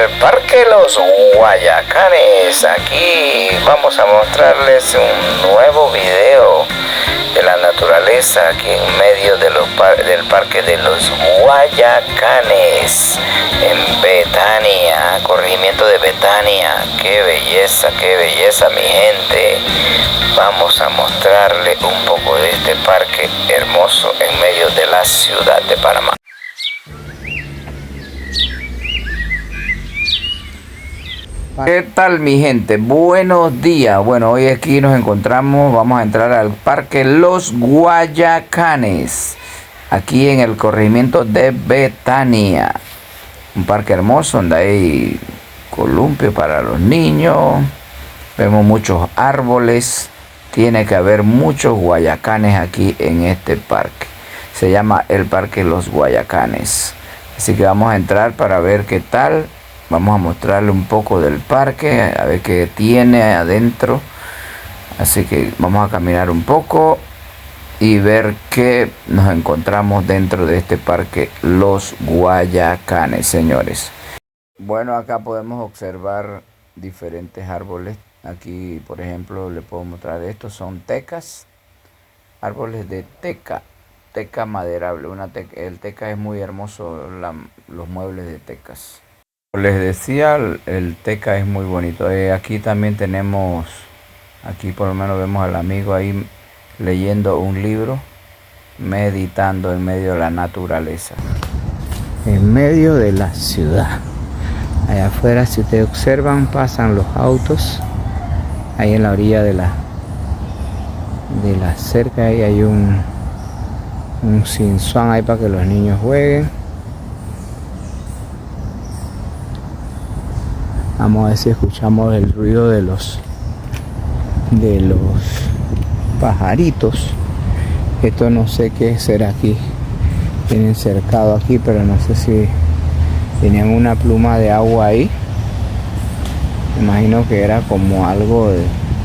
al Parque Los Guayacanes. Aquí vamos a mostrarles un nuevo video de la naturaleza aquí en medio de del Parque de los Guayacanes en Betania, corregimiento de Betania. Qué belleza mi gente. Vamos a mostrarle un poco de este parque hermoso en medio de la ciudad de Panamá. ¿Qué tal mi gente? Buenos días. Bueno, hoy aquí nos encontramos, vamos a entrar al Parque Los Guayacanes, aquí en el corregimiento de Betania. Un parque hermoso donde hay columpio para los niños, vemos muchos árboles, tiene que haber muchos guayacanes aquí en este parque. Se llama el Parque Los Guayacanes. Así que vamos a entrar para ver qué tal. Vamos a mostrarle un poco del parque, a ver qué tiene adentro. Así que vamos a caminar un poco y ver qué nos encontramos dentro de este parque Los Guayacanes, señores. Bueno, acá podemos observar diferentes árboles. Aquí, por ejemplo, le puedo mostrar estos son tecas, árboles de teca maderable. El teca es muy hermoso, los muebles de tecas. Les decía, el teca es muy bonito. Aquí también tenemos, aquí por lo menos vemos al amigo ahí leyendo un libro, meditando en medio de la naturaleza, en medio de la ciudad. Allá afuera, si ustedes observan, pasan los autos. Ahí en la orilla de la cerca, ahí hay un cinzuán ahí para que los niños jueguen. Vamos a ver si escuchamos el ruido de los pajaritos. Esto no sé qué será aquí. Tienen cercado aquí, pero no sé si tenían una pluma de agua ahí. Me imagino que era como algo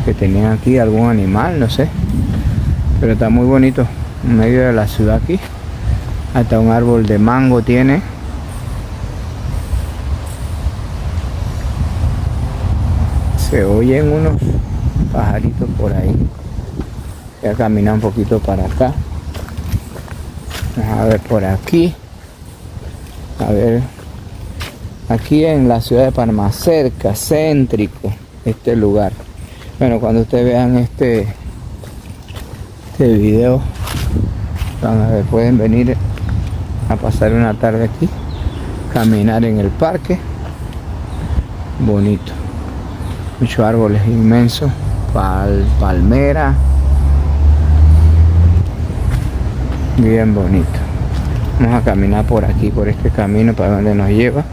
que tenían aquí, algún animal, no sé. Pero está muy bonito, en medio de la ciudad aquí. Hasta un árbol de mango tiene. Se oyen unos pajaritos por ahí. Voy a caminar un poquito para acá. Vamos a ver por aquí. A ver. Aquí en la ciudad de Panamá, cerca, céntrico, este lugar. Bueno, cuando ustedes vean este video, van a ver, pueden venir a pasar una tarde aquí, caminar en el parque. Bonito. Muchos árboles inmensos, palmera, bien bonito. Vamos a caminar por aquí, por este camino, para donde nos lleva.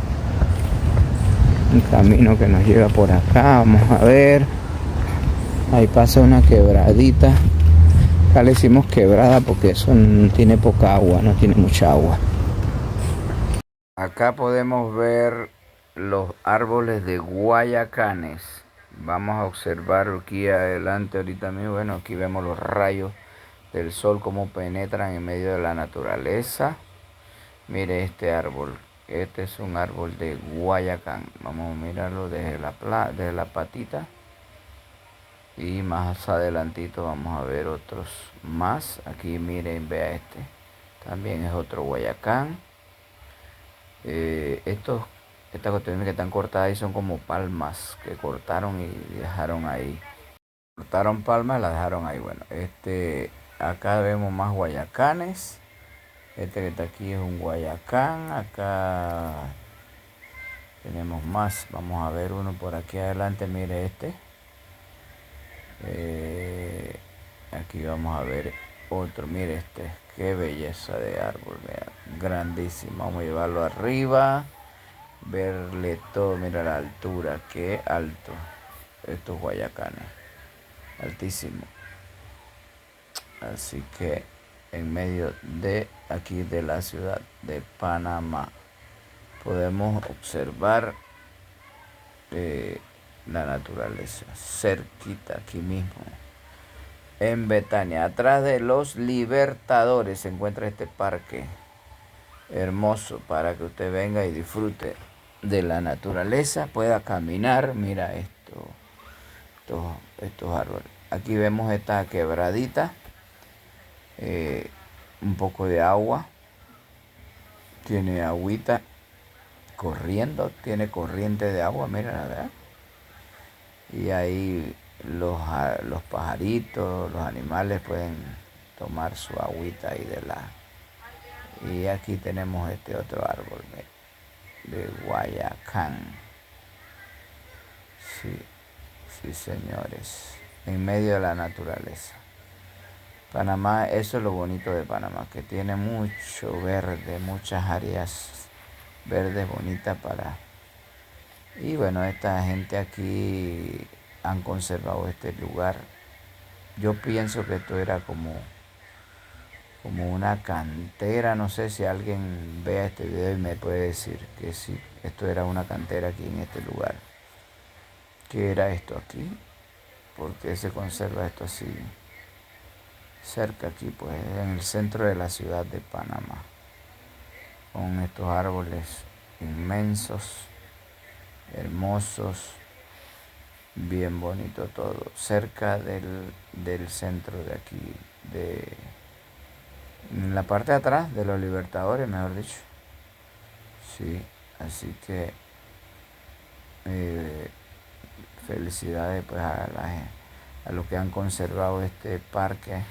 Un camino que nos lleva por acá, vamos a ver. Ahí pasa una quebradita. Acá le decimos quebrada porque eso no tiene poca agua, no tiene mucha agua. Acá podemos ver los árboles de guayacanes. Vamos a observar aquí adelante ahorita mismo. Bueno, aquí vemos los rayos del sol como penetran en medio de la naturaleza. Mire este árbol. Este es un árbol de guayacán. Vamos a mirarlo desde la patita. Y más adelantito vamos a ver otros más. Aquí miren, vea este. También es otro guayacán. Estas cuestiones que están cortadas ahí son como palmas que cortaron y dejaron ahí. Cortaron palmas y las dejaron ahí. Bueno, acá vemos más guayacanes. Este que está aquí es un guayacán. Acá tenemos más. Vamos a ver uno por aquí adelante. Mire este. Aquí vamos a ver otro. Mire este. Qué belleza de árbol. Vea, grandísimo. Vamos a llevarlo arriba. Verle todo. Mira la altura. Qué alto. Estos guayacanes. Altísimo. Así que en medio de aquí de la ciudad de Panamá podemos observar la naturaleza cerquita aquí mismo en Betania. Atrás de los Libertadores se encuentra este parque hermoso para que usted venga y disfrute de la naturaleza pueda caminar. Mira estos árboles. Aquí vemos esta quebradita, eh, un poco de agua, tiene agüita corriendo, tiene corriente de agua, mira, ¿verdad? Y ahí los pajaritos, los animales pueden tomar su agüita ahí de la... Y aquí tenemos este otro árbol de Guayacán. Sí, sí, señores, en medio de la naturaleza. Panamá, eso es lo bonito de Panamá, que tiene mucho verde, muchas áreas verdes bonitas para... Y bueno, esta gente aquí han conservado este lugar. Yo pienso que esto era como una cantera, no sé si alguien vea este video y me puede decir que sí, esto era una cantera aquí en este lugar. ¿Qué era esto aquí? ¿Por qué se conserva esto así cerca aquí, pues en el centro de la ciudad de Panamá, con estos árboles inmensos, hermosos, bien bonito todo, cerca del centro de aquí, en la parte de atrás de los Libertadores, mejor dicho? Sí, así que eh, felicidades pues a los que han conservado este parque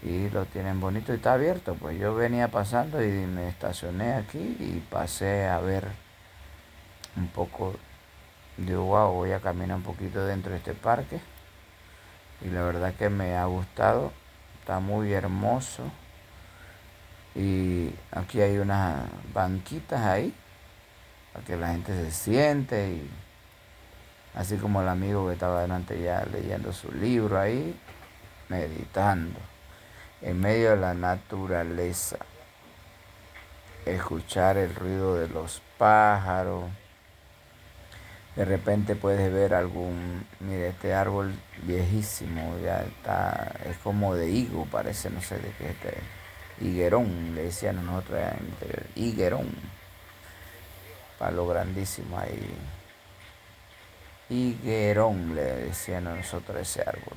y lo tienen bonito y está abierto. Pues yo venía pasando y me estacioné aquí y pasé a ver un poco. Digo, wow, voy a caminar un poquito dentro de este parque y la verdad que me ha gustado, está muy hermoso. Y aquí hay unas banquitas ahí para que la gente se siente, y así como el amigo que estaba delante ya leyendo su libro ahí, meditando en medio de la naturaleza, escuchar el ruido de los pájaros. De repente puedes ver mire, este árbol viejísimo, ya está, es como de higo, parece, no sé de qué es este, higuerón, le decían nosotros allá en el interior, higuerón, palo grandísimo ahí, higuerón le decían a nosotros ese árbol.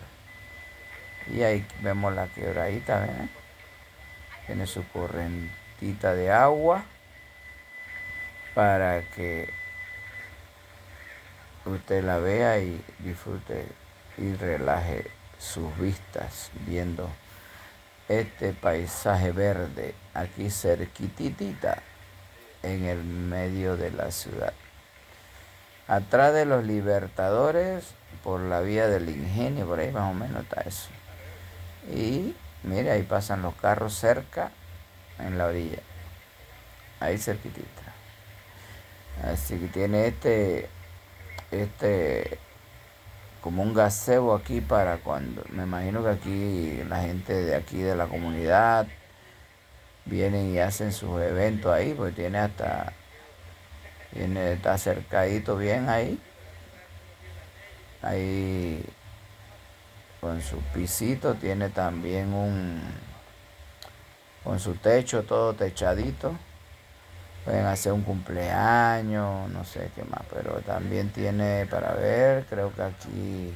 Y ahí vemos la quebradita, ¿ven? Tiene su correntita de agua para que usted la vea y disfrute y relaje sus vistas viendo este paisaje verde aquí cerquitita en el medio de la ciudad. Atrás de los Libertadores, por la vía del Ingenio, por ahí más o menos está eso. Y mire, ahí pasan los carros cerca, en la orilla, ahí cerquitita. Así que tiene este como un gazebo aquí para cuando, me imagino que aquí la gente de aquí de la comunidad vienen y hacen sus eventos ahí, pues está cercadito bien ahí con su pisito, tiene también con su techo todo techadito. Pueden hacer un cumpleaños, no sé qué más, pero también tiene para ver, creo que aquí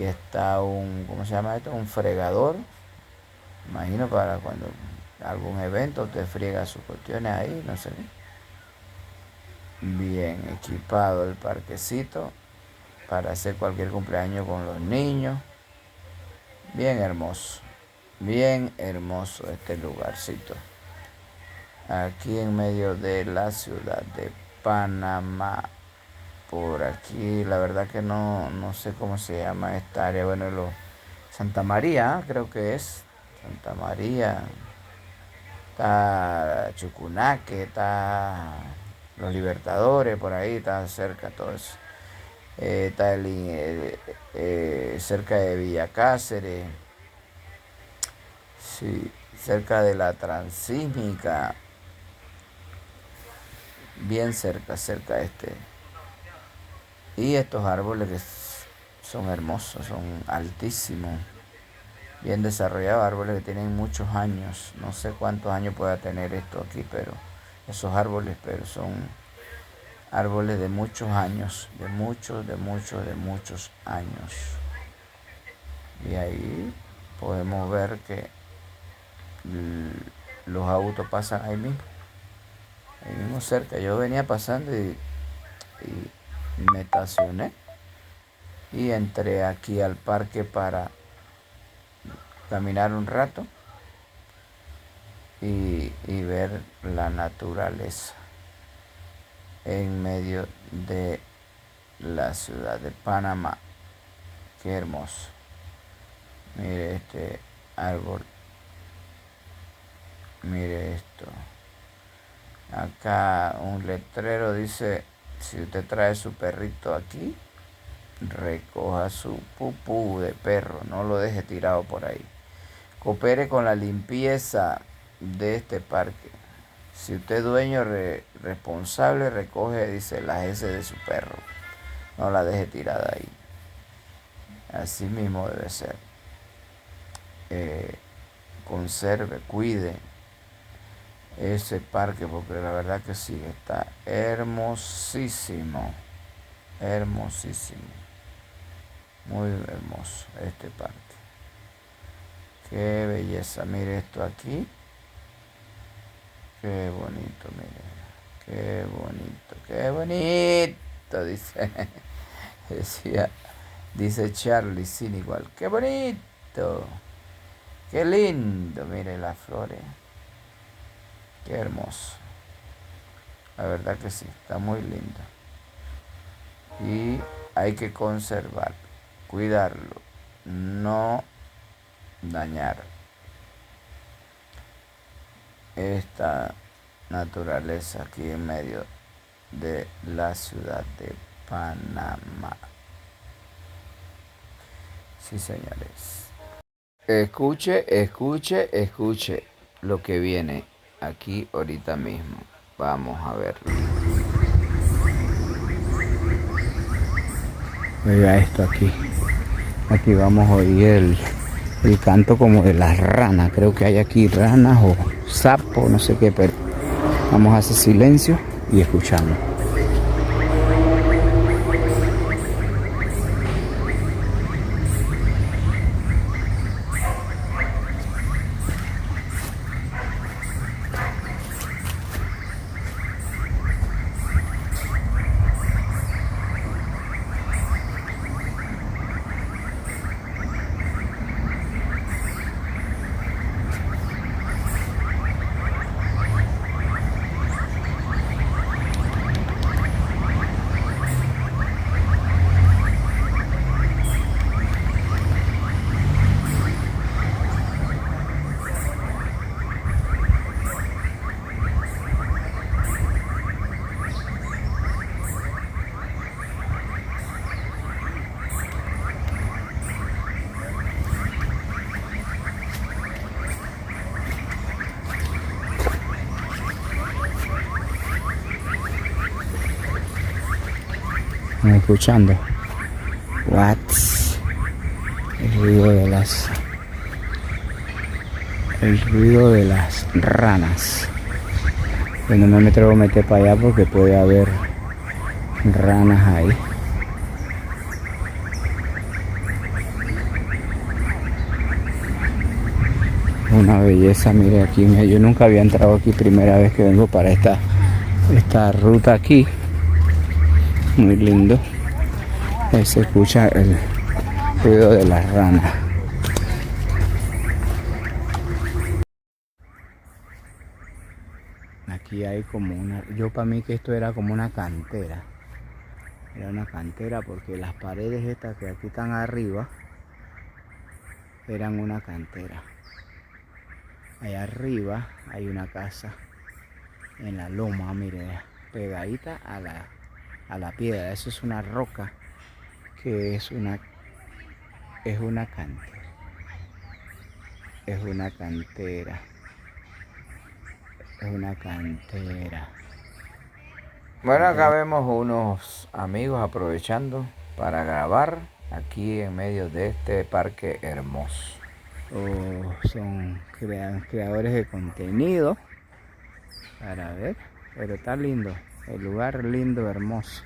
está ¿cómo se llama esto? Un fregador. Imagino para cuando algún evento usted friega sus cuestiones ahí, no sé. Bien equipado el parquecito para hacer cualquier cumpleaños con los niños. Bien hermoso este lugarcito. Aquí en medio de la ciudad de Panamá. Por aquí, la verdad que no sé cómo se llama esta área. Bueno, Santa María, creo que es. Santa María. Está Chucunaque, está los Libertadores, por ahí, está cerca todo eso. Está cerca de Villa Cáceres, sí, cerca de la Transísmica, bien cerca Y estos árboles que son hermosos, son altísimos, bien desarrollados, árboles que tienen muchos años. No sé cuántos años pueda tener esto aquí, pero esos árboles, pero son árboles de muchos años, de muchos años. Y ahí podemos ver que los autos pasan ahí mismo cerca. Yo venía pasando y me estacioné y entré aquí al parque para caminar un rato y ver la naturaleza en medio de la ciudad de Panamá. Qué hermoso. Mire este árbol. Mire esto. Acá un letrero dice, si usted trae su perrito aquí, recoja su pupú de perro, no lo deje tirado por ahí. Coopere con la limpieza de este parque. Si usted es dueño responsable, recoge, dice, las heces de su perro. No la deje tirada ahí. Así mismo debe ser. Conserve, cuide ese parque, porque la verdad que sí, está hermosísimo. Hermosísimo. Muy hermoso este parque. Qué belleza. Mire esto aquí. Qué bonito, mire. Qué bonito, qué bonito, dice. Dice Charlie sin igual. Qué bonito. Qué lindo, mire las flores. Qué hermoso. La verdad que sí, está muy lindo. Y hay que conservarlo, cuidarlo, no dañar esta naturaleza aquí en medio de la ciudad de Panamá. Sí, señores. Escuche, escuche, escuche lo que viene aquí ahorita mismo. Vamos a verlo. Oiga esto aquí. Aquí vamos a oír el canto como de las ranas. Creo que hay aquí ranas o sapos, no sé qué, pero vamos a hacer silencio y escuchamos. ¿Están escuchando? What? El ruido de las ranas. Pero no me atrevo a meter para allá porque puede haber ranas ahí. Una belleza, mire aquí. Yo nunca había entrado aquí, primera vez que vengo para esta ruta aquí. Muy lindo. Ahí se escucha el ruido de las ranas. Aquí hay como una... Yo para mí que esto era como una cantera. Era una cantera porque las paredes estas que aquí están arriba eran una cantera. Allá arriba hay una casa en la loma, mire, pegadita a la piedra. Eso es una roca que es una cantera. Es una cantera. Es una cantera. Bueno, acá vemos unos amigos aprovechando para grabar aquí en medio de este parque hermoso. Son creadores de contenido. Para ver. Pero está lindo, el lugar lindo, hermoso.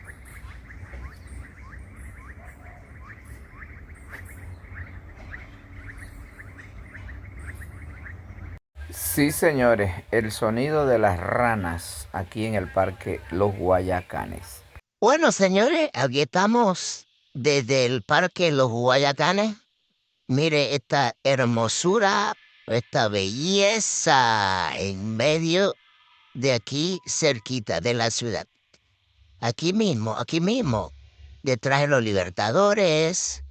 Sí, señores, el sonido de las ranas aquí en el parque Los Guayacanes. Bueno, señores, aquí estamos desde el Parque Los Guayacanes. Mire esta hermosura, esta belleza en medio de aquí, cerquita de la ciudad. Aquí mismo, detrás de los Libertadores,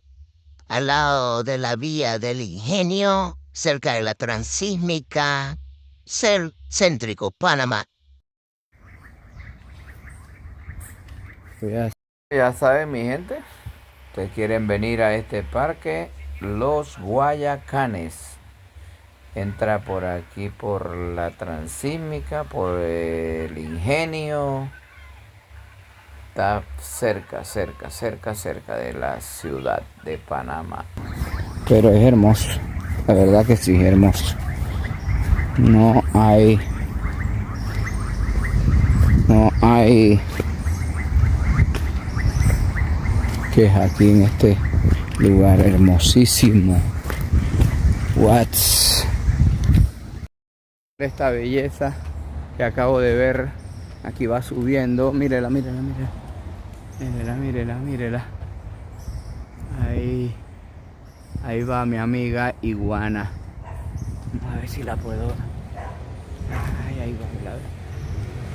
al lado de la vía del Ingenio, cerca de la Transísmica, céntrico, Panamá. Ya saben, mi gente, ustedes quieren venir a este parque Los Guayacanes. Entra por aquí por la Transísmica, por el Ingenio. Está cerca de la ciudad de Panamá. Pero es hermoso, la verdad que sí, es hermoso. No hay queja aquí en este lugar hermosísimo. Esta belleza que acabo de ver, aquí va subiendo. Mírela. Mírela. Ahí va mi amiga iguana. Vamos a ver si la puedo.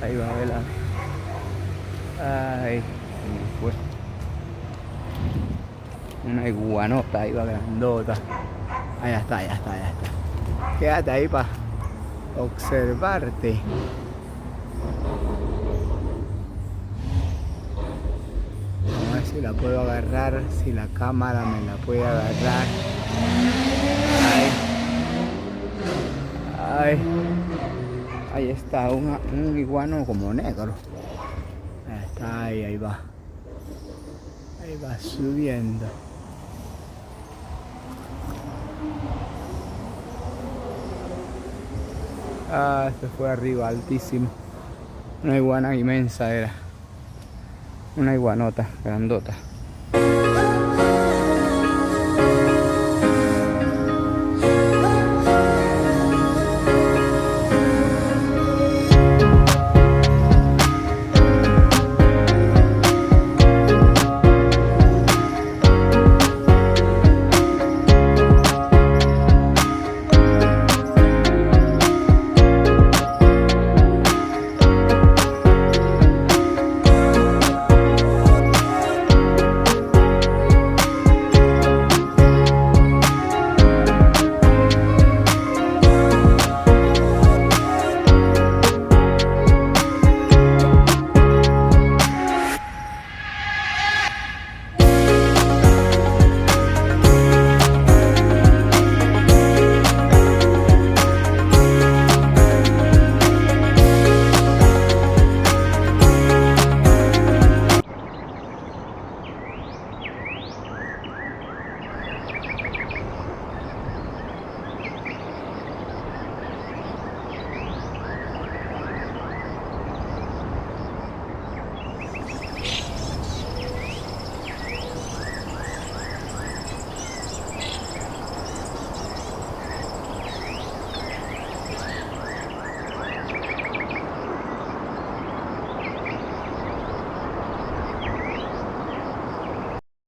Ahí va, vela. Ay, fue. Una iguanota, ahí va grandota. Ya está. Quédate ahí para observarte. Vamos a ver si la puedo agarrar, si la cámara me la puede agarrar. Ahí está, un iguano como negro. Ahí está, ahí va. Ahí va subiendo. Se fue arriba, altísimo. Una iguana inmensa era. Una iguanota, grandota.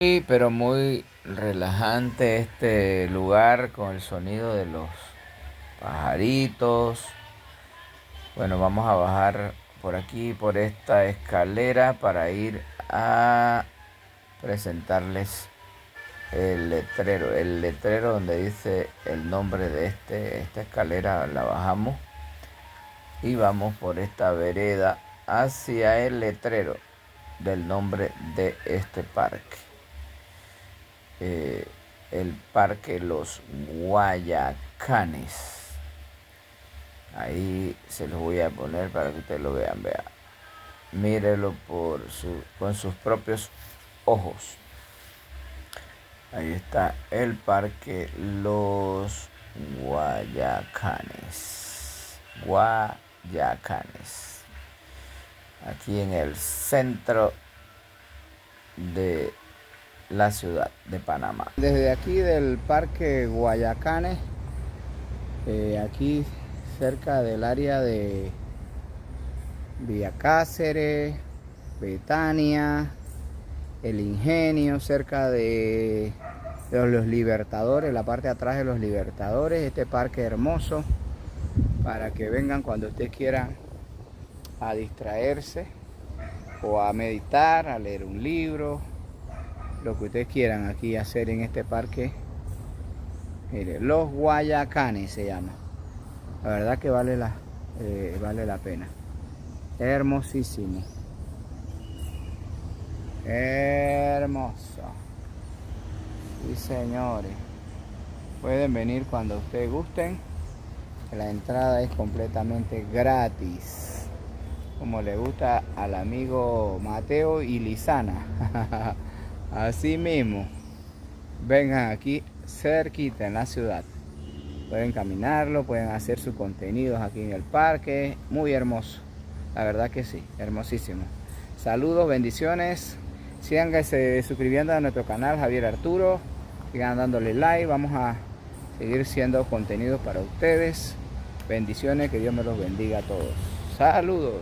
Sí, pero muy relajante este lugar con el sonido de los pajaritos. Bueno, vamos a bajar por aquí, por esta escalera para ir a presentarles el letrero donde dice el nombre de esta escalera. La bajamos y vamos por esta vereda hacia el letrero del nombre de este parque. El parque Los Guayacanes. Ahí se los voy a poner para que ustedes lo vean. Mírelo con sus propios ojos. Ahí está el parque Los Guayacanes. aquí en el centro de la ciudad de Panamá. Desde aquí del Parque Guayacanes, aquí cerca del área de Villa Cáceres, Betania, El Ingenio, cerca de los Libertadores, la parte de atrás de los Libertadores, este parque hermoso para que vengan cuando ustedes quieran a distraerse o a meditar, a leer un libro, lo que ustedes quieran aquí hacer en este parque. Mire, Los Guayacanes se llama. La verdad que vale la pena. Hermosísimo. Hermoso. Sí, señores. Pueden venir cuando ustedes gusten. La entrada es completamente gratis. Como le gusta al amigo Mateo y Lizana. Así mismo. Vengan aquí cerquita en la ciudad. Pueden caminarlo, pueden hacer sus contenidos aquí en el parque. Muy hermoso. La verdad que sí, hermosísimo. Saludos, bendiciones. Síganse suscribiendo a nuestro canal Javier Arturo. Sigan dándole like. Vamos a seguir siendo contenidos para ustedes. Bendiciones, que Dios me los bendiga a todos. Saludos.